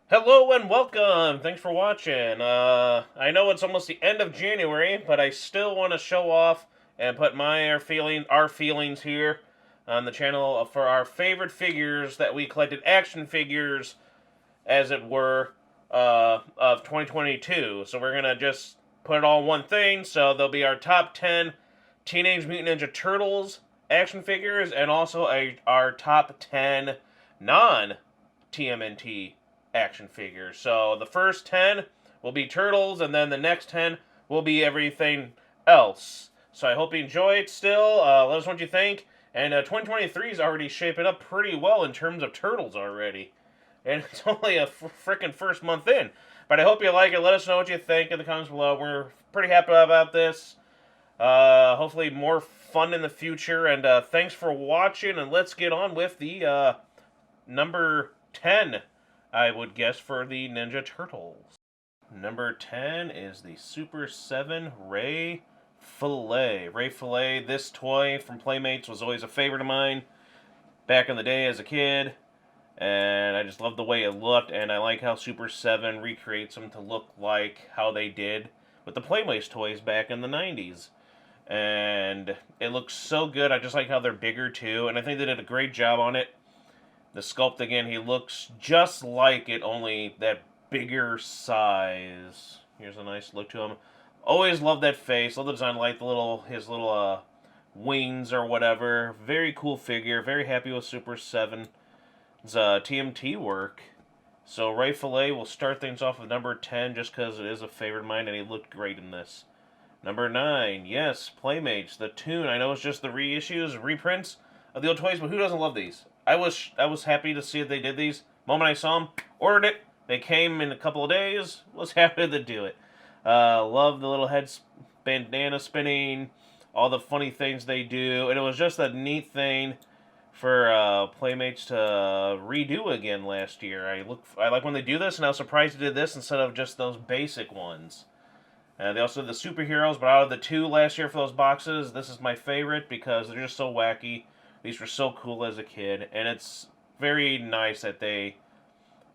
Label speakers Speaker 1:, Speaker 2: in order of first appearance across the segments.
Speaker 1: Hello and welcome. Thanks for watching. I know it's almost the end of January, but I still want to show off and put our feelings here on the channel for our favorite figures that we collected, action figures, as it were, of 2022. So we're gonna just put it all in one thing. So there'll be our top 10 Teenage Mutant Ninja Turtles action figures, and also our top 10 non-TMNT action figures. So the first 10 will be Turtles, and then the next 10 will be everything else. So I hope you enjoy it still. Let us know what you think. And 2023 is already shaping up pretty well in terms of Turtles already. And it's only a freaking first month in. But I hope you like it. Let us know what you think in the comments below. We're pretty happy about this. Hopefully more fun in the future. And thanks for watching. And let's get on with the number 10, I would guess, for the Ninja Turtles. Number 10 is the Super 7 Ray Fillet. Ray Fillet, this toy from Playmates was always a favorite of mine back in the day as a kid. And I just love the way it looked, and I like how Super 7 recreates them to look like how they did with the Playmates toys back in the 90s. And it looks so good. I just like how they're bigger too, and I think they did a great job on it. The sculpt, again, he looks just like it, only that bigger size. Here's a nice look to him. Always love that face. Love the design. Like his little wings or whatever. Very cool figure. Very happy with Super 7's TMT work. So Ray Fillet will start things off with number 10 just because it is a favorite of mine, and he looked great in this. Number 9, yes, Playmates. The Toon. I know it's just the reissues, reprints of the old toys, but who doesn't love these? I was happy to see that they did these. Moment I saw them, ordered it. They came in a couple of days. Was happy to do it. Love the little head bandana spinning, all the funny things they do, and it was just a neat thing for Playmates to redo again last year. I like when they do this, and I was surprised they did this instead of just those basic ones. They also did the superheroes, but out of the two last year for those boxes, this is my favorite because they're just so wacky. These were so cool as a kid, and it's very nice that they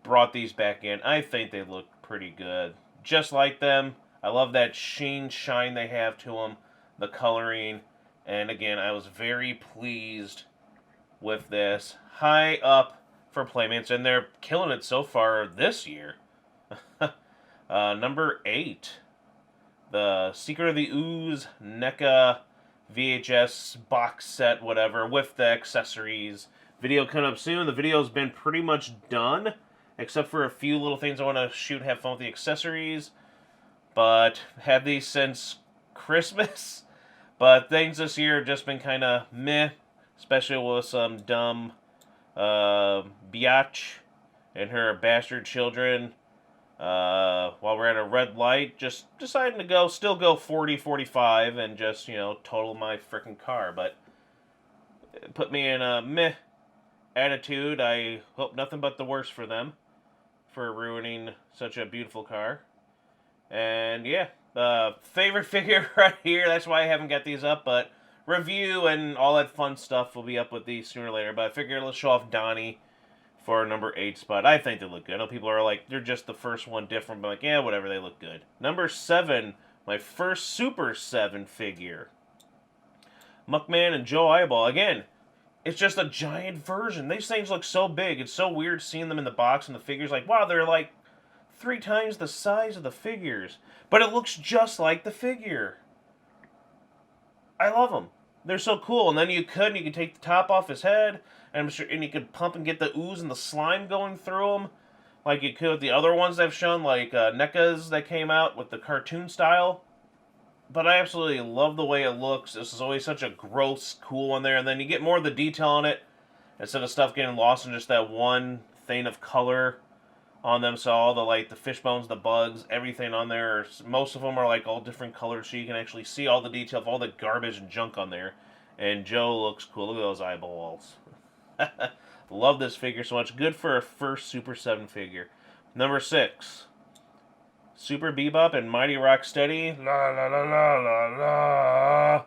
Speaker 1: brought these back in. I think they look pretty good. Just like them. I love that shine they have to them, the coloring, and again, I was very pleased with this. High up for Playmates, and they're killing it so far this year. Number 8, the Secret of the Ooze NECA VHS box set, whatever, with the accessories. Video coming up soon. The video's been pretty much done, except for a few little things I want to shoot and have fun with the accessories. But had these since Christmas. But things this year have just been kind of meh, especially with some dumb biatch and her bastard children. While we're at a red light, just deciding to still go 40, 45, and just, total my frickin' car. But it put me in a meh attitude. I hope nothing but the worst for them for ruining such a beautiful car. And yeah, favorite figure right here. That's why I haven't got these up, but review and all that fun stuff will be up with these sooner or later. But I figured let's show off Donnie for number 8 spot. I think they look good. I know people are like, they're just the first one different, but like, yeah, whatever, they look good. Number 7, my first Super 7 figure. Muckman and Joe Eyeball. Again, it's just a giant version. These things look so big. It's so weird seeing them in the box and the figures. Like, wow, they're like 3 times the size of the figures. But it looks just like the figure. I love them. They're so cool. And then you could take the top off his head, and you could pump and get the ooze and the slime going through them, like you could with the other ones I've shown, like NECA's that came out with the cartoon style. But I absolutely love the way it looks. This is always such a gross, cool one there, and then you get more of the detail on it instead of stuff getting lost in just that one thing of color on them. So all the fish bones, the bugs, everything on there, most of them are like all different colors, so you can actually see all the detail of all the garbage and junk on there. And Joe looks cool. Look at those eyeballs. Love this figure so much. Good for a first Super 7 figure. Number 6, Super Bebop and Mighty Rocksteady. La la la la la la.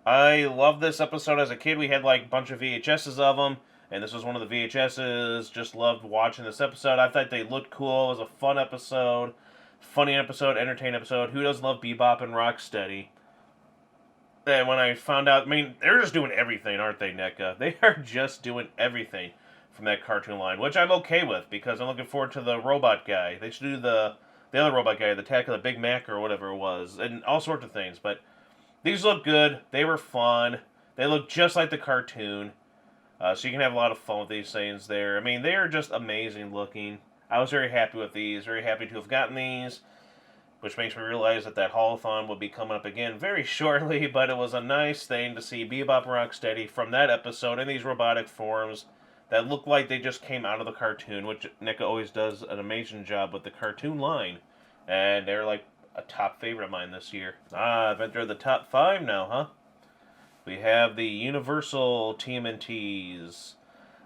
Speaker 1: I love this episode as a kid. We had like a bunch of VHSs of them. and this was one of the VHSs. Just loved watching this episode. I thought they looked cool. It was a fun episode, funny episode, entertaining episode. Who doesn't love Bebop and Rocksteady? And when I found out, I mean, they're just doing everything, aren't they, NECA? They are just doing everything from that cartoon line, which I'm okay with, because I'm looking forward to the robot guy. They should do the other robot guy, the Attack of the Big Mac or whatever it was, and all sorts of things. But these look good. They were fun. They look just like the cartoon. So you can have a lot of fun with these things there. I mean, they are just amazing looking. I was very happy with these. Very happy to have gotten these. Which makes me realize that haul-a-thon will be coming up again very shortly. But it was a nice thing to see Bebop and Rocksteady from that episode in these robotic forms that look like they just came out of the cartoon. Which NECA always does an amazing job with the cartoon line. And they're like a top favorite of mine this year. I've entered the top 5 now, huh? We have the Universal TMNTs.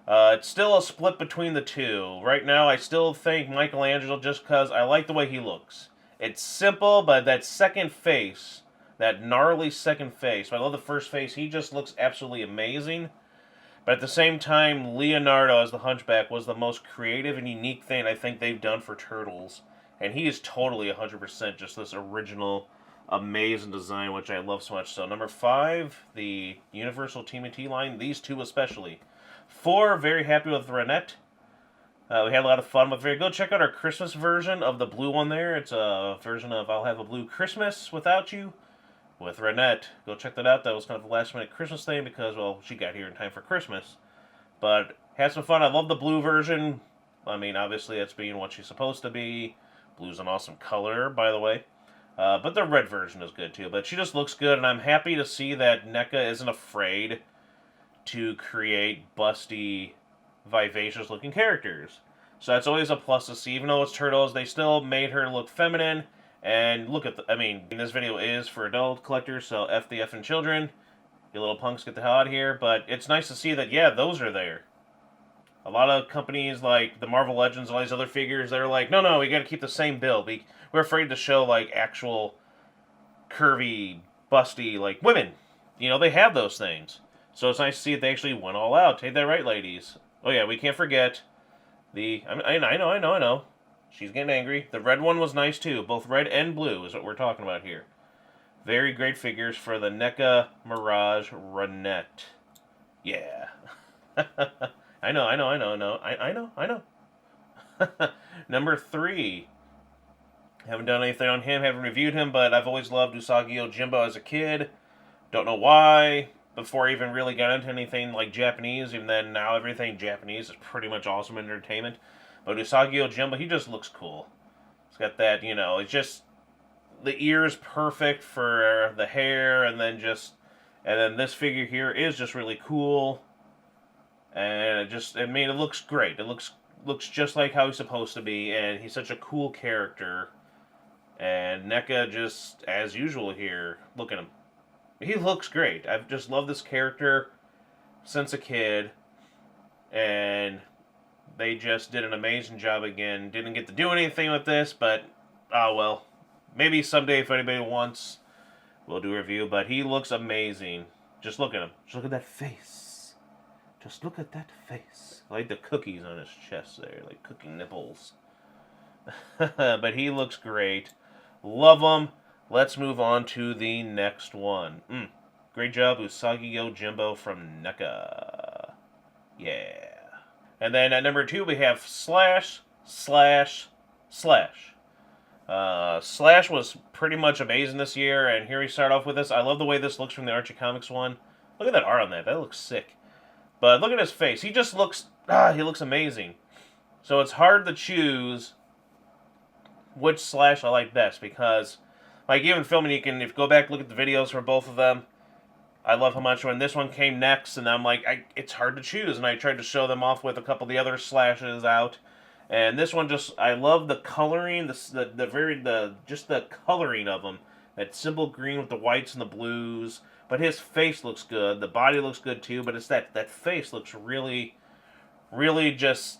Speaker 1: It's still a split between the two. Right now, I still think Michelangelo just because I like the way he looks. It's simple, but that second face, that gnarly second face, I love the first face, he just looks absolutely amazing. But at the same time, Leonardo as the Hunchback was the most creative and unique thing I think they've done for Turtles. And he is totally 100% just this original, amazing design, which I love so much. So number 5, the Universal TMNT line, these two especially. 4, very happy with Renette. We had a lot of fun with it. Go check out our Christmas version of the blue one there. It's a version of I'll Have a Blue Christmas Without You with Renette. Go check that out. That was kind of a last minute Christmas thing because, well, she got here in time for Christmas. But had some fun. I love the blue version. I mean, obviously, it's being what she's supposed to be. Blue's an awesome color, by the way. But the red version is good, too. But she just looks good, and I'm happy to see that NECA isn't afraid to create busty, vivacious-looking characters. So that's always a plus to see. Even though it's Turtles, they still made her look feminine. And look at I mean, this video is for adult collectors, so F the effing children. You little punks, get the hell out of here. But it's nice to see that, yeah, those are there. A lot of companies like the Marvel Legends and all these other figures, they're like, no, we gotta keep the same build. We're afraid to show, like, actual curvy, busty, like, women. You know, they have those things. So it's nice to see that they actually went all out. Take that right, ladies. Oh, yeah, we can't forget I know. She's getting angry. The red one was nice, too. Both red and blue is what we're talking about here. Very great figures for the NECA Mirage Renette. Yeah. I know. Number 3. Haven't done anything on him, haven't reviewed him, but I've always loved Usagi Yojimbo as a kid. Don't know why. Before I even really got into anything like Japanese, and then now everything Japanese is pretty much awesome entertainment. But Usagi Yojimbo, he just looks cool. He's got that, you know, it's just the ears perfect for the hair, and then this figure here is just really cool. And it looks great. It looks just like how he's supposed to be, and he's such a cool character. And NECA just, as usual here, look at him. He looks great. I've just loved this character since a kid, and they just did an amazing job again. Didn't get to do anything with this, but, oh well. Maybe someday if anybody wants, we'll do a review, but he looks amazing. Just look at him. Just look at that face. Just look at that face. I like the cookies on his chest there, like cookie nipples. But he looks great. Love him. Let's move on to the next one. Great job, Usagi Yojimbo from NECA. Yeah. And then at number 2, we have Slash. Slash was pretty much amazing this year, and here we start off with this. I love the way this looks from the Archie Comics one. Look at that art on that. That looks sick. But look at his face. He just looks... he looks amazing. So it's hard to choose which Slash I like best, because... like, even filming, if you go back and look at the videos for both of them, I love how much when this one came next, and I'm like, it's hard to choose, and I tried to show them off with a couple of the other Slashes out, and this one I love the coloring, just the coloring of them, that simple green with the whites and the blues, but his face looks good, the body looks good too, but it's that face looks really, really just,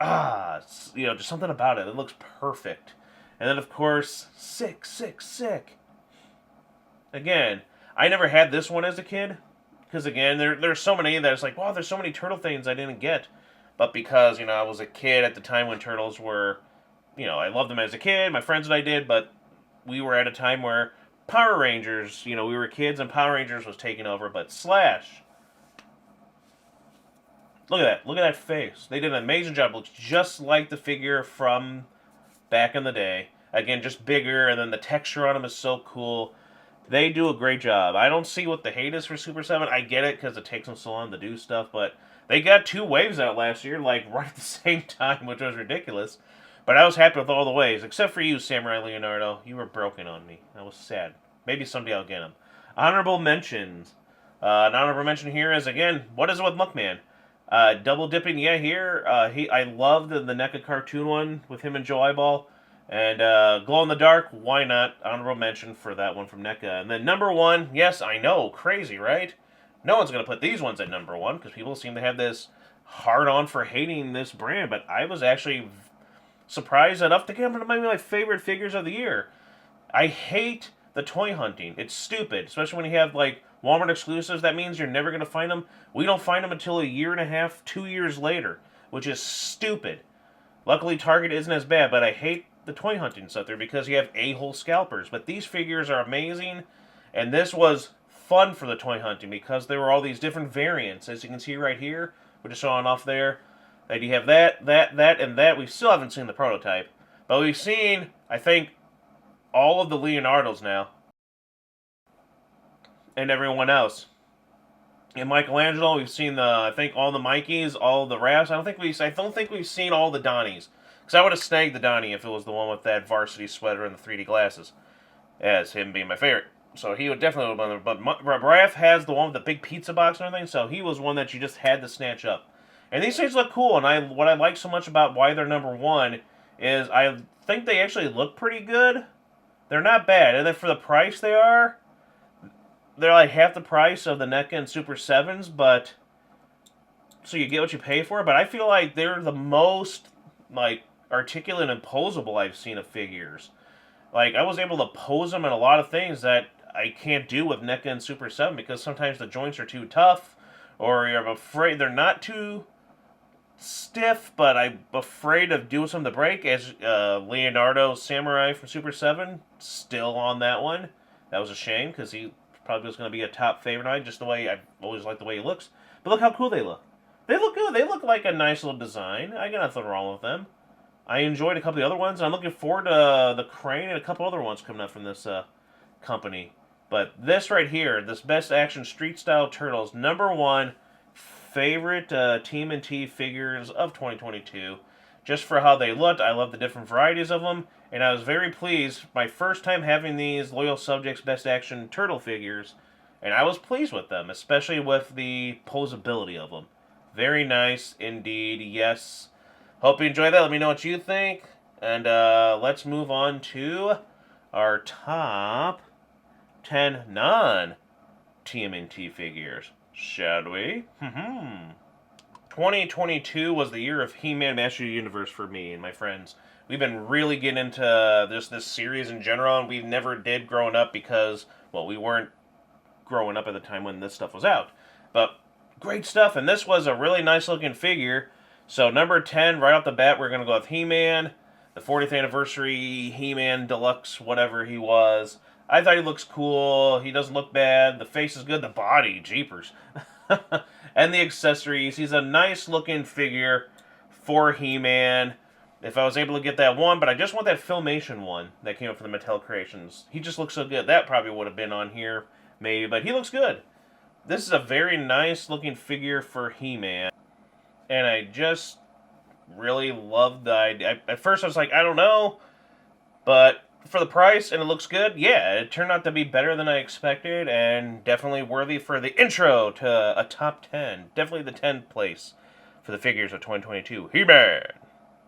Speaker 1: just something about it looks perfect. And then, of course, sick. Again, I never had this one as a kid, Because, again, there's so many that it's like, wow, there's so many turtle things I didn't get. But because, I was a kid at the time when turtles were, I loved them as a kid, my friends and I did, but we were at a time where Power Rangers, we were kids and Power Rangers was taking over, but Slash, look at that face. They did an amazing job. It looks just like the figure from back in the day. Again, just bigger, and then the texture on them is so cool. They do a great job. I don't see what the hate is for Super 7. I get it because it takes them so long to do stuff, but they got 2 waves out last year, like right at the same time, which was ridiculous. But I was happy with all the waves, except for you, Samurai Leonardo. You were broken on me. I was sad. Maybe someday I'll get them. Honorable mentions. An honorable mention here is, again, what is it with Muckman? Double dipping, yeah, here. I loved the NECA cartoon one with him and Joe Eyeball. And Glow in the Dark, why not? Honorable mention for that one from NECA. And then number 1, yes, I know, crazy, right? No one's going to put these ones at number 1, because people seem to have this hard-on for hating this brand. But I was actually surprised enough to get them to my favorite figures of the year. I hate the toy hunting. It's stupid, especially when you have, like, Walmart exclusives. That means you're never going to find them. We don't find them until a year and a half, 2 years later, which is stupid. Luckily, Target isn't as bad, but I hate the toy hunting stuff there because you have a-hole scalpers. But these figures are amazing, and this was fun for the toy hunting because there were all these different variants. As you can see right here, we're just showing off there. That you have that, and that. We still haven't seen the prototype, but we've seen, I think, all of the Leonardos now, and everyone else. In Michelangelo, we've seen I think all the Mikeys, all the Raphs. I don't think we've seen all the Donnies, because I would have snagged the Donnie if it was the one with that varsity sweater and the 3D glasses, as him being my favorite. So he would definitely have been there. But Raph has the one with the big pizza box and everything, so he was one that you just had to snatch up. And these things look cool, and what I like so much about why they're number 1 is I think they actually look pretty good. They're not bad, and then for the price they're like half the price of the NECA and Super 7s, but so you get what you pay for. But I feel like they're the most, like, articulate and posable I've seen of figures. Like, I was able to pose them in a lot of things that I can't do with NECA and Super 7 because sometimes the joints are too tough, or you're afraid they're not too stiff, but I'm afraid of doing something to break, as Leonardo Samurai from Super 7, still on that one. That was a shame, because he probably was going to be a top favorite of mine, just the way, I've always liked the way he looks. But look how cool they look. They look good. They look like a nice little design. I got nothing wrong with them. I enjoyed a couple of the other ones, and I'm looking forward to the Crane and a couple other ones coming up from this company. But this right here, this Best Action Street Style Turtles, number 1 favorite TMNT figures of 2022. Just for how they looked, I love the different varieties of them, and I was very pleased. My first time having these Loyal Subjects Best Action Turtle figures, and I was pleased with them, especially with the posability of them. Very nice indeed, yes. Hope you enjoyed that. Let me know what you think, and let's move on to our top 10 non-TMNT figures. Shall we? 2022 was the year of He-Man Master of the Universe for me and my friends. We've been really getting into this series in general, and we never did growing up because, well, we weren't growing up at the time when this stuff was out. But great stuff, and this was a really nice looking figure. So number 10, right off the bat, we're going to go with He-Man, the 40th anniversary He-Man Deluxe, whatever he was. I thought he looks cool. He doesn't look bad. The face is good. The body, jeepers. And the accessories. He's a nice looking figure for He-Man. If I was able to get that one, but I just want that Filmation one that came up from the Mattel Creations. He just looks so good. That probably would have been on here, maybe, but he looks good. This is a very nice looking figure for He-Man. And I just really love the idea. At first I was like, I don't know, but for the price, and it looks good, yeah, it turned out to be better than I expected, and definitely worthy for the intro to a top 10. Definitely the 10th place for the figures of 2022. He-Man!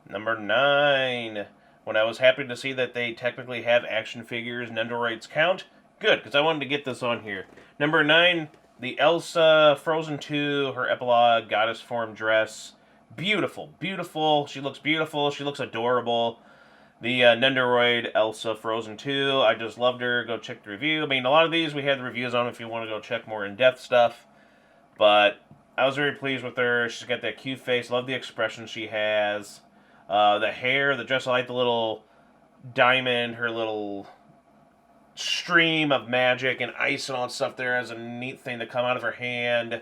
Speaker 1: Number 9. When I was happy to see that they technically have action figures, Nendoroids count, good, because I wanted to get this on here. Number 9, the Elsa Frozen 2, her epilogue, goddess form dress. Beautiful, beautiful. She looks beautiful. She looks adorable. The Nendoroid Elsa Frozen 2, I just loved her. Go check the review. I mean, a lot of these we had the reviews on if you want to go check more in-depth stuff. But I was very pleased with her. She's got that cute face. Love the expression she has. The hair, the dress, I like the little diamond, her little stream of magic and ice and all that stuff there as a neat thing to come out of her hand.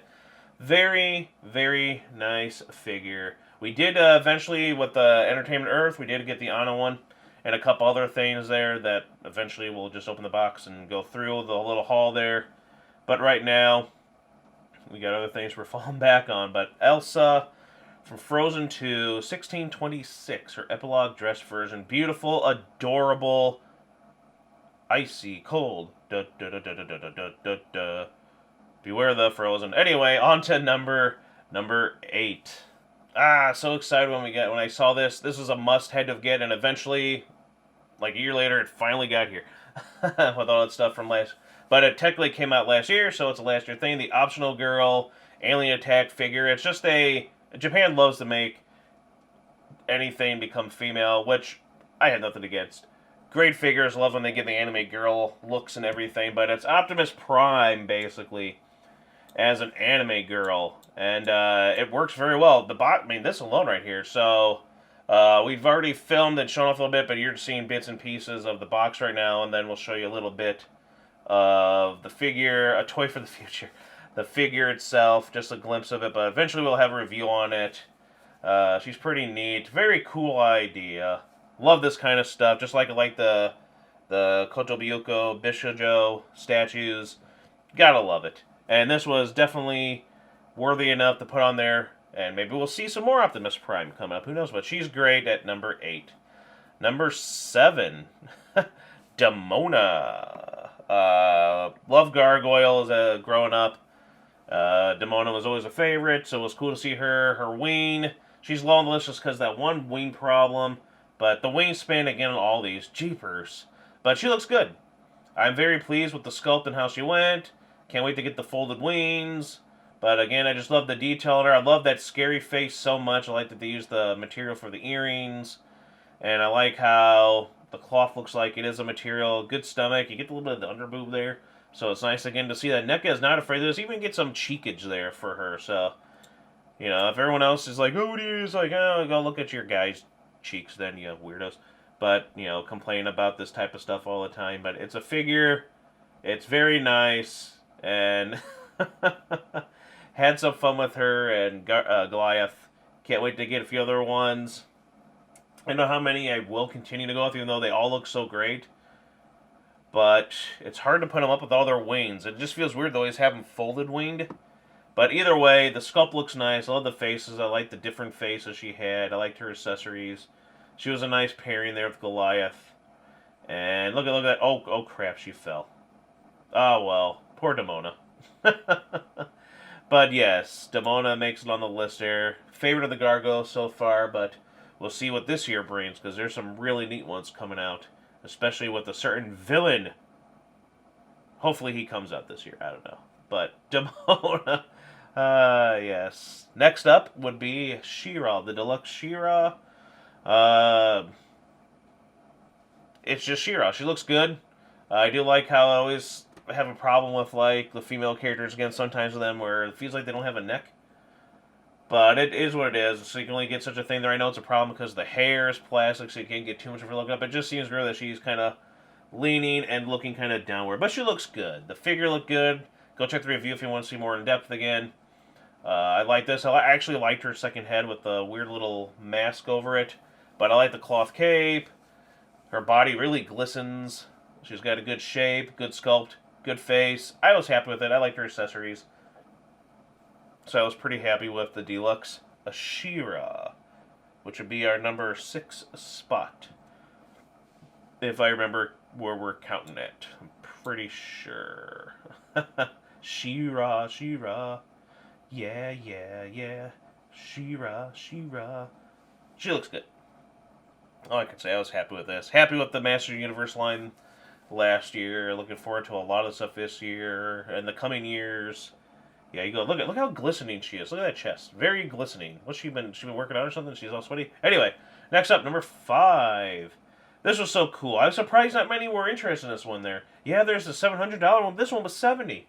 Speaker 1: Very, very nice figure. We did eventually, with the Entertainment Earth, we did get the Anna one and a couple other things there that eventually we'll just open the box and go through the little haul there. But right now, we got other things we're falling back on. But Elsa from Frozen 2, 1626, her epilogue dress version. Beautiful, adorable, icy, cold. Da, da, da, da, da, da, da, da, da. Beware the Frozen. Anyway, on to number 8. So excited when I saw this. This was a must-had to get, and eventually, like a year later, it finally got here. With all that stuff from last. But it technically came out last year, so it's a last year thing. The Optional Girl Alien Attack figure. It's just Japan loves to make anything become female, which I had nothing against. Great figures. Love when they get the anime girl looks and everything. But it's Optimus Prime, basically, as an anime girl. And it works very well. This alone right here. So we've already filmed and shown off a little bit, but you're seeing bits and pieces of the box right now, and then we'll show you a little bit of the figure, a toy for the future. The figure itself, just a glimpse of it, but eventually we'll have a review on it. She's pretty neat. Very cool idea. Love this kind of stuff, just like I like the Kotobuko Bishojo statues. Gotta love it. And this was definitely worthy enough to put on there, and maybe we'll see some more Optimus Prime coming up. Who knows? But she's great at number 8. Number 7, Demona. Love gargoyles growing up. Demona was always a favorite, so it was cool to see her. Her wing, she's low on the list just because that one wing problem. But the wingspan, again, on all these, jeepers. But she looks good. I'm very pleased with the sculpt and how she went. Can't wait to get the folded wings. But again, I just love the detail in her. I love that scary face so much. I like that they use the material for the earrings. And I like how the cloth looks like it is a material. Good stomach. You get a little bit of the underboob there. So it's nice, again, to see that NECA is not afraid of this. Even get some cheekage there for her. So, if everyone else is like, oh, what do you? It's like, oh, go look at your guys' cheeks then, you weirdos. But, complain about this type of stuff all the time. But it's a figure. It's very nice. And had some fun with her and Goliath. Can't wait to get a few other ones. I don't know how many I will continue to go with, even though they all look so great. But it's hard to put them up with all their wings. It just feels weird to always have them folded winged. But either way, the sculpt looks nice. I love the faces. I like the different faces she had. I liked her accessories. She was a nice pairing there with Goliath. And look at that. Oh crap, she fell. Oh well, poor Demona. But yes, Demona makes it on the list there. Favorite of the gargoyles so far, but we'll see what this year brings, because there's some really neat ones coming out. Especially with a certain villain. Hopefully he comes out this year. I don't know. But Demona. Yes. Next up would be She-Ra. The deluxe She-Ra. It's just She-Ra. She looks good. I do like how I always have a problem with, like, the female characters, again, sometimes with them, where it feels like they don't have a neck. But it is what it is, so you can only get such a thing there. I know it's a problem because the hair is plastic, so you can't get too much of her looking up. It just seems real that she's kind of leaning and looking kind of downward. But she looks good. The figure looked good. Go check the review if you want to see more in depth again. I like this. I actually liked her second head with the weird little mask over it. But I like the cloth cape. Her body really glistens. She's got a good shape, good sculpt, good face. I was happy with it. I liked her accessories. So I was pretty happy with the deluxe She-Ra, which would be our number 6 spot. If I remember where we're counting it. I'm pretty sure. She-Ra, She-Ra. Yeah. She-Ra. She looks good. All I can say, I was happy with this. Happy with the Master Universe line last year. Looking forward to a lot of stuff this year and the coming years. Yeah, you go, look how glistening she is. Look at that chest. Very glistening. What's she been working out or something? She's all sweaty. Anyway, next up, number 5. This was so cool. I was surprised not many were interested in this one there. Yeah, there's a $700 one. This one was $70.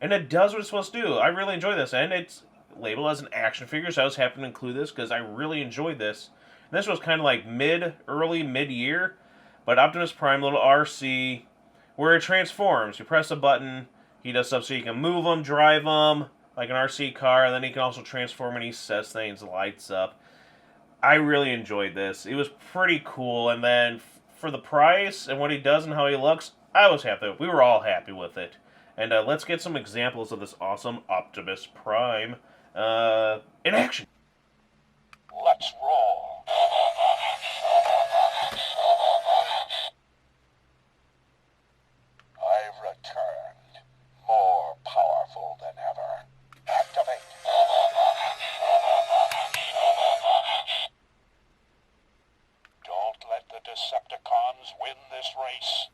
Speaker 1: And it does what it's supposed to do. I really enjoy this, and it's labeled as an action figure, so I was happy to include this because I really enjoyed this. And this was kind of like early mid-year, but Optimus Prime, little RC, where it transforms. You press a button, he does stuff so you can move him, drive him, like an RC car, and then he can also transform when he says things, lights up. I really enjoyed this. It was pretty cool, and then for the price and what he does and how he looks, I was happy. We were all happy with it. And let's get some examples of this awesome Optimus Prime in action.
Speaker 2: Let's roll. I've returned, more powerful than ever. Activate. Don't let the Decepticons win this race.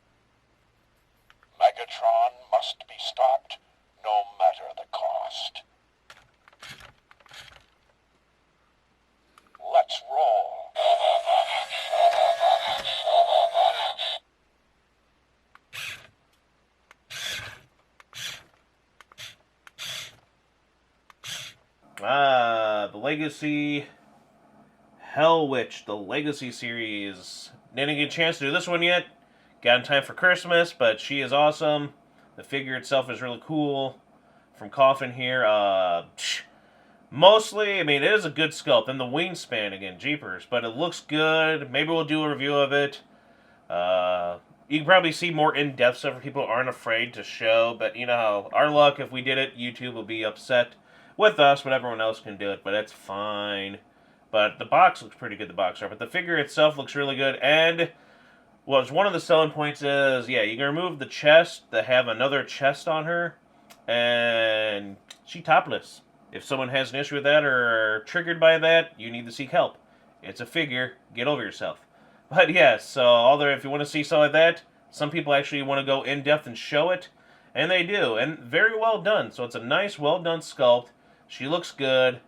Speaker 2: Megatron must be stopped, no matter the cost. Let's roll.
Speaker 1: The Legacy Hell Witch, the Legacy series. Didn't get a chance to do this one yet. Got in time for Christmas, but she is awesome. The figure itself is really cool. From Coffin here, mostly, I mean, it is a good sculpt. And the wingspan, again, jeepers. But it looks good. Maybe we'll do a review of it. You can probably see more in-depth stuff for people who aren't afraid to show. But, you know how, our luck, if we did it, YouTube will be upset with us, but everyone else can do it. But it's fine. But the box looks pretty good, the box art. But the figure itself looks really good. And one of the selling points is, yeah, you can remove the chest to have another chest on her. And she's topless. If someone has an issue with that or are triggered by that, you need to seek help. It's a figure. Get over yourself. But yes, so if you want to see something like that, some people actually want to go in-depth and show it. And they do. And very well done. So it's a nice, well-done sculpt. She looks good.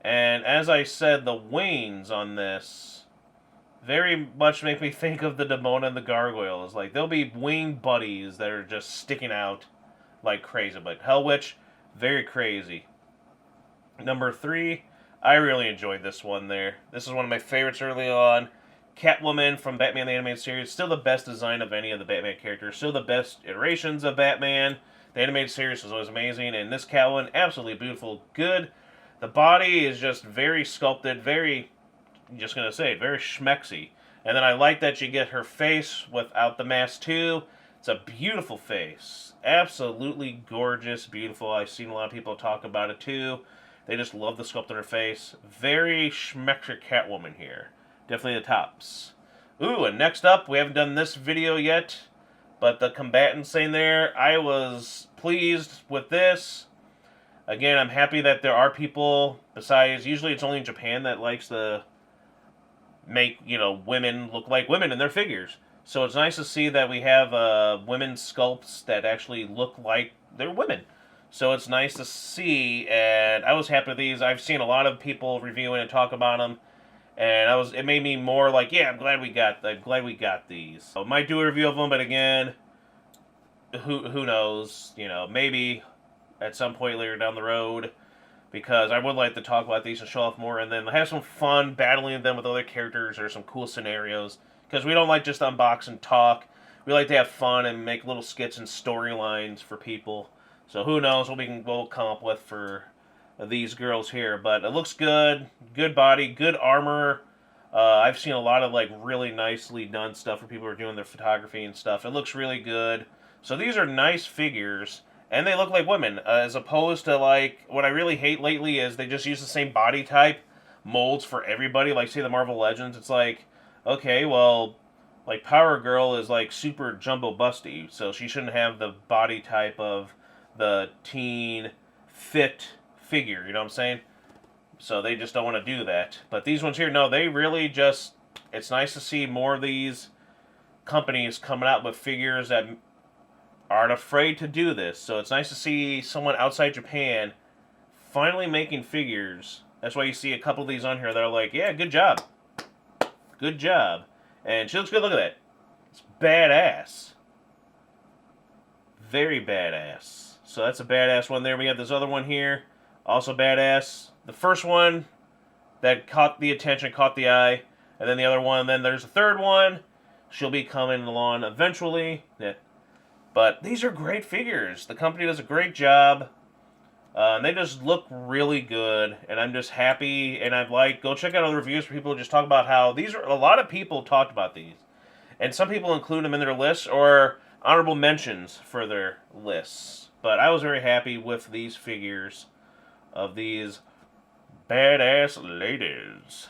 Speaker 1: And as I said, the wings on this very much make me think of the Demona and the Gargoyles. Like, there'll be wing buddies that are just sticking out like crazy. But Hell Witch, very crazy. Number 3, I really enjoyed this one there. This is one of my favorites early on. Catwoman from Batman the Animated Series. Still the best design of any of the Batman characters. Still the best iterations of Batman. The animated series was always amazing. And this Catwoman, absolutely beautiful. Good. The body is just very sculpted. Very, I'm just going to say it, very schmexy. And then I like that you get her face without the mask too. It's a beautiful face. Absolutely gorgeous, beautiful. I've seen a lot of people talk about it too. They just love the sculpt on her face. Very schmexy Catwoman here. Definitely the tops. Ooh, and next up, we haven't done this video yet, but the combatant scene there, I was pleased with this. Again, I'm happy that there are people besides, usually it's only in Japan that likes to make, women look like women in their figures. So it's nice to see that we have women sculpts that actually look like they're women. So it's nice to see, and I was happy with these. I've seen a lot of people reviewing and talk about them, and it made me more like, yeah, I'm glad we got these. So I might do a review of them, but again, who knows? Maybe at some point later down the road, because I would like to talk about these and show off more, and then have some fun battling them with other characters or some cool scenarios. Because we don't like just unbox and talk. We like to have fun and make little skits and storylines for people. So who knows what we'll come up with for these girls here. But it looks good. Good body. Good armor. I've seen a lot of really nicely done stuff for people who are doing their photography and stuff. It looks really good. So these are nice figures. And they look like women. As opposed to what I really hate lately is they just use the same body type molds for everybody. Like say the Marvel Legends. It's like, okay, well, Power Girl is super jumbo busty, so she shouldn't have the body type of the teen fit figure, you know what I'm saying? So they just don't want to do that. But these ones here, no, they really just, it's nice to see more of these companies coming out with figures that aren't afraid to do this. So it's nice to see someone outside Japan finally making figures. That's why you see a couple of these on here that are like, yeah, good job. Good job. And she looks good. Look at that. It's badass. Very badass. So that's a badass one there. We have this other one here, also badass. The first one that caught the attention, caught the eye, and then the other one. And then there's a third one. She'll be coming along eventually. Yeah. But these are great figures. The company does a great job. And they just look really good, and I'm just happy. And I'd like go check out other reviews where people just talk about how these are. A lot of people talked about these, and some people include them in their lists or honorable mentions for their lists. But I was very happy with these figures of these badass ladies.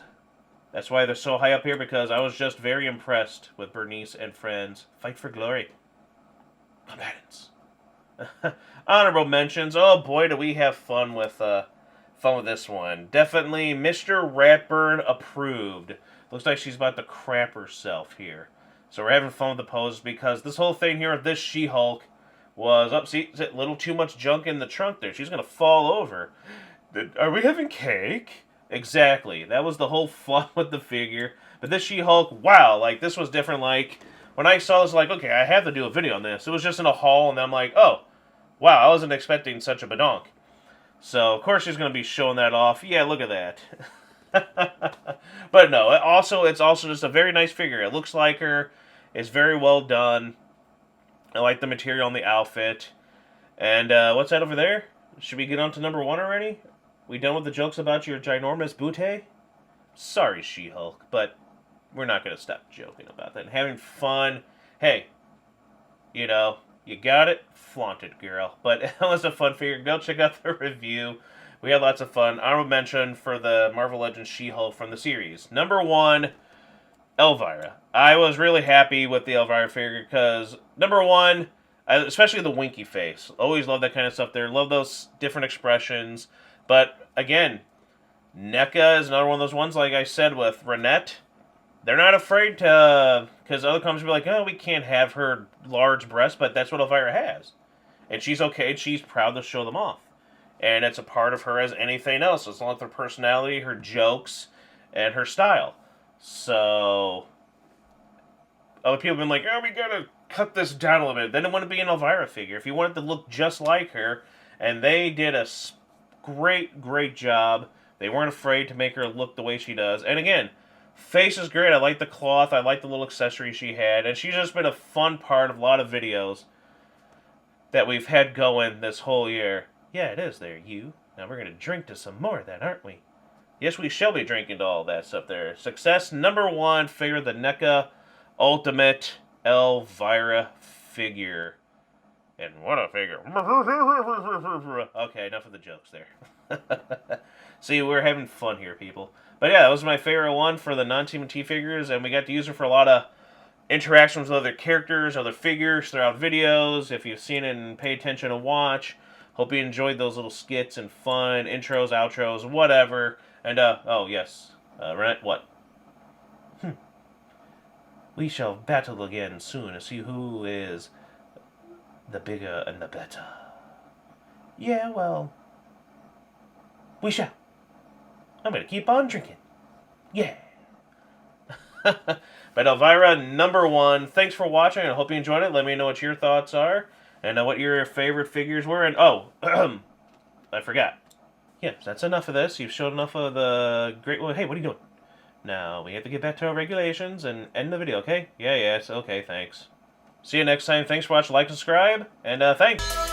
Speaker 1: That's why they're so high up here, because I was just very impressed with Bernice and friends. Fight for glory, combatants. Honorable mentions. Oh boy, do we have fun with this one. Definitely Mr. Ratburn approved. Looks like she's about to crap herself here. So we're having fun with the poses, because this whole thing here with this She-Hulk was up. See, a little too much junk in the trunk there. She's gonna fall over. Are we having cake? Exactly. That was the whole fun with the figure. But this She-Hulk, wow, like this was different. Like when I saw this, like, okay, I have to do a video on this. It was just in a haul, and I'm like, oh, wow, I wasn't expecting such a badonk. So, of course, she's going to be showing that off. Yeah, look at that. But no, it's also just a very nice figure. It looks like her. It's very well done. I like the material on the outfit. And what's that over there? Should we get on to number 1 already? We done with the jokes about your ginormous bootay? Sorry, She-Hulk, but we're not going to stop joking about that. And having fun. Hey, you know, you got it, flaunt it, girl. But it was a fun figure. Go check out the review. We had lots of fun. Honorable mention for the Marvel Legends She-Hulk from the series. Number 1, Elvira. I was really happy with the Elvira figure because, number 1, especially the winky face. Always love that kind of stuff there. Love those different expressions. But, again, NECA is another one of those ones, like I said, with Renette. They're not afraid to, because other companies will be like, oh, we can't have her large breasts, but that's what Elvira has. And she's okay, and she's proud to show them off. And it's a part of her as anything else, as long as her personality, her jokes, and her style. So, other people have been like, oh, we gotta cut this down a little bit. Then it wouldn't be an Elvira figure. If you wanted to look just like her, and they did a great, great job. They weren't afraid to make her look the way she does. And again, face is great. I like the cloth. I like the little accessory she had. And she's just been a fun part of a lot of videos that we've had going this whole year. Yeah, it is there, you. Now we're going to drink to some more of that, aren't we? Yes, we shall be drinking to all that stuff there. Success number 1, figure the NECA Ultimate Elvira figure. And what a figure. Okay, enough of the jokes there. See, we're having fun here, people. But yeah, that was my favorite one for the Non-TMNT figures, and we got to use it for a lot of interactions with other characters, other figures throughout videos. If you've seen it and pay attention and watch, hope you enjoyed those little skits and fun intros, outros, whatever. And, oh, yes. Renette, what? We shall battle again soon to see who is the bigger and the better. Yeah, well, we shall. I'm going to keep on drinking. Yeah. But Elvira, number 1. Thanks for watching. I hope you enjoyed it. Let me know what your thoughts are. And what your favorite figures were. And, oh, I forgot. Yes, that's enough of this. You've showed enough of the great... Well, hey, what are you doing? Now, we have to get back to our regulations and end the video, okay? Yeah, yes. Okay, thanks. See you next time. Thanks for watching. Like, subscribe. And, thanks.